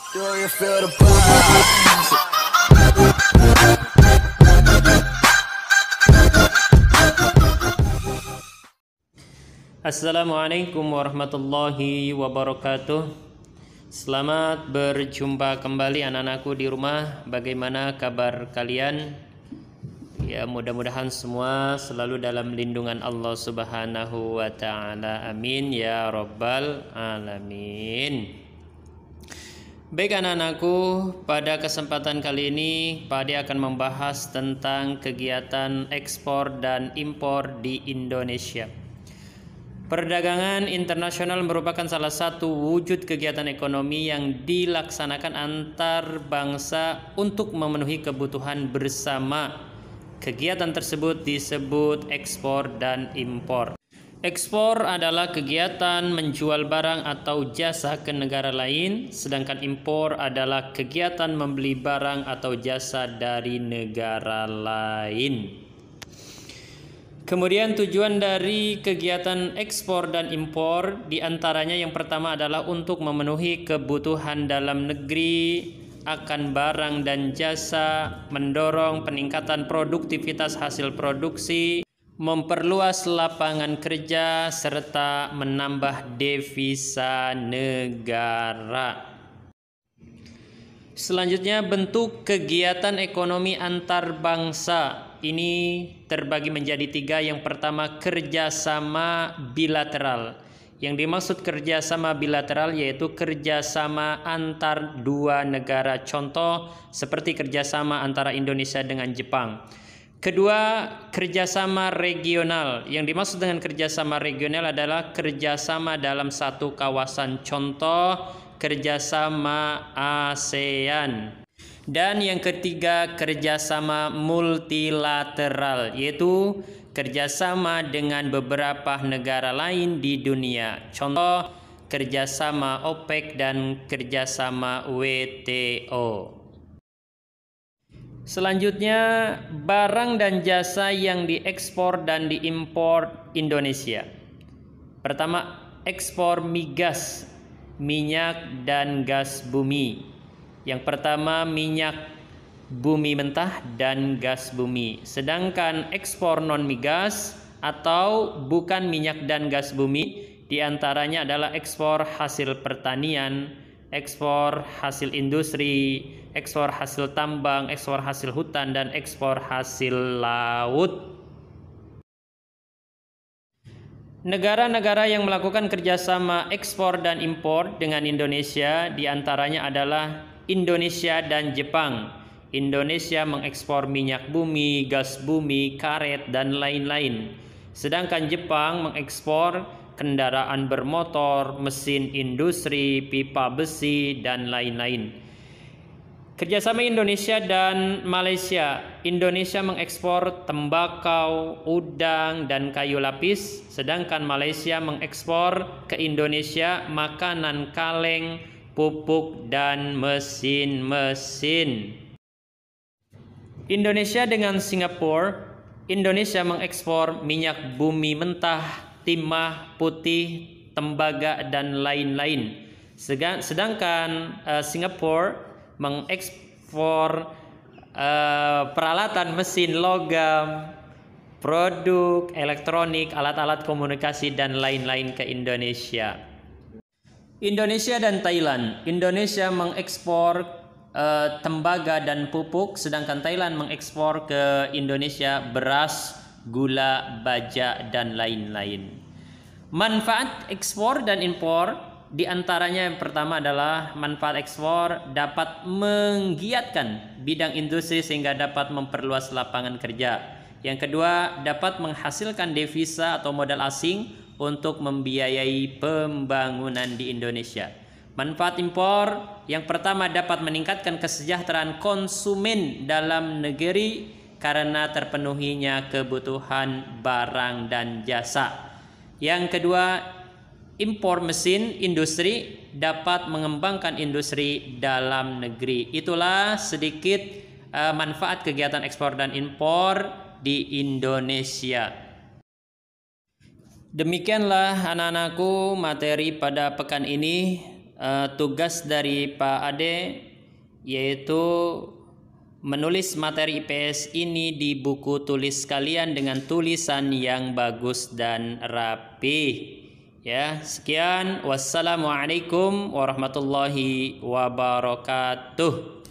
Do you feel the vibes? Assalamualaikum warahmatullahi wabarakatuh. Selamat berjumpa kembali anak-anakku di rumah. Bagaimana kabar kalian? Ya, mudah-mudahan semua selalu dalam lindungan Allah Subhanahu wa taala. Amin ya rabbal alamin. Baik anak-anakku, pada kesempatan kali ini Pak Ade akan membahas tentang kegiatan ekspor dan impor di Indonesia. Perdagangan internasional merupakan salah satu wujud kegiatan ekonomi yang dilaksanakan antar bangsa untuk memenuhi kebutuhan bersama. Kegiatan tersebut disebut ekspor dan impor. Ekspor adalah kegiatan menjual barang atau jasa ke negara lain, sedangkan impor adalah kegiatan membeli barang atau jasa dari negara lain. Kemudian tujuan dari kegiatan ekspor dan impor diantaranya yang pertama adalah untuk memenuhi kebutuhan dalam negeri akan barang dan jasa, mendorong peningkatan produktivitas hasil produksi, memperluas lapangan kerja, serta menambah devisa negara. Selanjutnya, bentuk kegiatan ekonomi antar bangsa ini terbagi menjadi tiga. Yang pertama, kerjasama bilateral. Yang dimaksud kerjasama bilateral yaitu kerjasama antar dua negara. Contoh seperti kerjasama antara Indonesia dengan Jepang. Kedua, kerjasama regional. Yang dimaksud dengan kerjasama regional adalah kerjasama dalam satu kawasan. Contoh, kerjasama ASEAN. Dan yang ketiga, kerjasama multilateral, yaitu kerjasama dengan beberapa negara lain di dunia. Contoh, kerjasama OPEC dan kerjasama WTO. Selanjutnya, barang dan jasa yang diekspor dan diimpor Indonesia. Pertama, ekspor migas, minyak dan gas bumi. Yang pertama, minyak bumi mentah dan gas bumi. Sedangkan ekspor non migas atau bukan minyak dan gas bumi diantaranya adalah ekspor hasil pertanian, ekspor hasil industri, ekspor hasil tambang, ekspor hasil hutan, dan ekspor hasil laut. Negara-negara yang melakukan kerjasama ekspor dan impor dengan Indonesia diantaranya adalah Indonesia dan Jepang. Indonesia mengekspor minyak bumi, gas bumi, karet, dan lain-lain. Sedangkan Jepang mengekspor kendaraan bermotor, mesin industri, pipa besi, dan lain-lain. Kerjasama Indonesia dan Malaysia. Indonesia mengekspor tembakau, udang, dan kayu lapis. Sedangkan Malaysia mengekspor ke Indonesia makanan kaleng, pupuk, dan mesin-mesin. Indonesia dengan Singapura. Indonesia mengekspor minyak bumi mentah, timah, putih, tembaga, dan lain-lain. Sedangkan Singapura mengekspor peralatan mesin logam, produk elektronik, alat-alat komunikasi, dan lain-lain ke Indonesia. Indonesia dan Thailand. Indonesia mengekspor tembaga dan pupuk, sedangkan Thailand mengekspor ke Indonesia beras, gula, baja, dan lain-lain. Manfaat ekspor dan impor diantaranya yang pertama adalah manfaat ekspor dapat menggiatkan bidang industri sehingga dapat memperluas lapangan kerja. Yang kedua, dapat menghasilkan devisa atau modal asing untuk membiayai pembangunan di Indonesia. Manfaat impor yang pertama dapat meningkatkan kesejahteraan konsumen dalam negeri karena terpenuhinya kebutuhan barang dan jasa. Yang kedua, impor mesin industri dapat mengembangkan industri dalam negeri. Itulah sedikit manfaat kegiatan ekspor dan impor di Indonesia. Demikianlah anak-anakku materi pada pekan ini. tugas dari Pak Ade yaitu menulis materi IPS ini di buku tulis kalian dengan tulisan yang bagus dan rapi. Ya, sekian. Wassalamualaikum warahmatullahi wabarakatuh.